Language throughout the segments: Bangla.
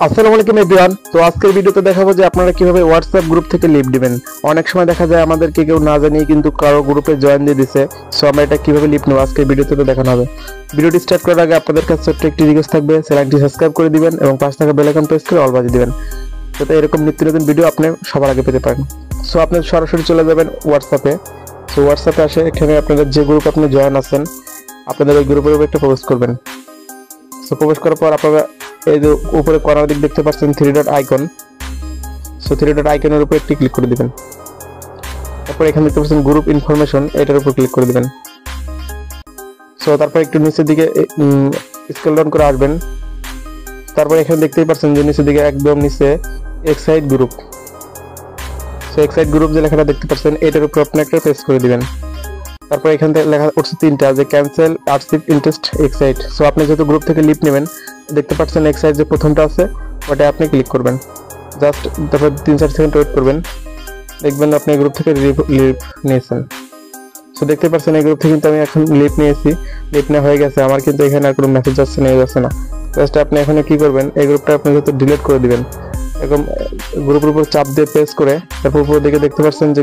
আসসালামু আলাইকুম এভরিওয়ান। তো আজকের ভিডিওতে দেখাবো যে আপনারা কিভাবে হোয়াটসঅ্যাপ গ্রুপ থেকে লিভ দিবেন। অনেক সময় দেখা যায় আমাদেরকে কেউ না জানিয়ে কিন্তু কারো গ্রুপে জয়েন দিয়ে দিছে। সো আমরা এটা কিভাবে লিভ নেব আজকের ভিডিওতে দেখানো হবে। ভিডিওটি স্টার্ট করার আগে আপনাদের কাছে ছোট্ট একটি রিকোয়েস্ট থাকবে, চ্যানেলটি সাবস্ক্রাইব করে দিবেন এবং পাশে থাকা বেল আইকন প্রেস করে অল বাজিয়ে দিবেন, যাতে এরকম নিত্য নতুন ভিডিও আপনি সবার আগে পেতে পারেন। সো আপনি সরাসরি চলে যাবেন হোয়াটসঅ্যাপে। সো হোয়াটসঅ্যাপে আসে এখানে আপনাদের যে গ্রুপ আপনি জয়েন আছেন আপনাদের ওই গ্রুপের উপর একটা প্রবেশ করবেন। সো প্রবেশ করার পর আপনারা এই যে উপরে কর্নার দিক দেখতে পাচ্ছেন three dot icon. So three dot আইকনের উপর একটি ক্লিক করে দিবেন। তারপর এখানে দেখতে পাচ্ছেন গ্রুপ ইনফরমেশন, এটার উপর ক্লিক করে দিবেন। সো তারপর একটু নিচের দিকে স্ক্রল ডাউন করে আসবেন। তারপর এখানে দেখতেই পাচ্ছেন যে নিচের দিকে একদম নিচে excite group. So excite group যে লেখাটা দেখতে পাচ্ছেন এটার উপর আপনি একটা প্রেস করে দিবেন। তারপর এখান থেকে লেখা উঠছে তিনটা, যে ক্যান্সেল, আরসিভ, ইন্টারেস্ট, এক্সাইট। সো আপনি যেহেতু গ্রুপ থেকে লিভ নেবেন দেখতে পাচ্ছেন এক্সাইট যে প্রথমটা আছে ওটা আপনি ক্লিক করবেন। জাস্ট তারপর 3-4 সেকেন্ড ওয়েট করবেন, দেখবেন আপনি গ্রুপ থেকে লিভ নিয়েছেন। সো দেখতে পাচ্ছেন এই গ্রুপ থেকে কিন্তু আমি এখন লিভ নিয়েছি, লিভ নেওয়া হয়ে গেছে। আমার কিন্তু এখানে আর কোনো মেসেজ আসছে না, যাচ্ছে না। জাস্ট আপনি এখানে কি করবেন, এই গ্রুপটা আপনি যেহেতু ডিলিট করে দিবেন, এরকম গ্রুপের উপর চাপ দিয়ে প্রেস করে তারপর উপর দিকে দেখতে পাচ্ছেন যে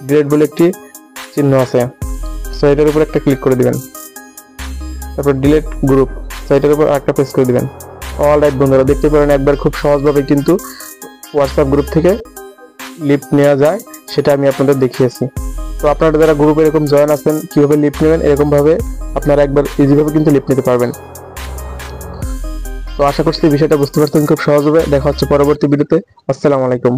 ডিলিট বলে একটি চিহ্ন আছে। সো এটার উপর একটা ক্লিক করে দিবেন, তারপর ডিলিট গ্রুপ, সো এটার উপর একটা প্রেস করে দিবেন। অলরাইট বন্ধুরা, দেখতে পারেন একবার খুব সহজভাবে কিন্তু হোয়াটসঅ্যাপ গ্রুপ থেকে লিভ নেওয়া যায়, সেটা আমি আপনাদের দেখিয়েছি। তো আপনারা যারা গ্রুপে এরকম জয়েন আছেন কিভাবে লিভ নেবেন এরকম ভাবে আপনারা একবার ইজিভাবে কিন্তু লিভ নিতে পারবেন। তো আশা করছি বিষয়টা বুঝতে পারছেন খুব সহজভাবে। দেখা হচ্ছে পরবর্তী ভিডিওতে। আসসালামু আলাইকুম।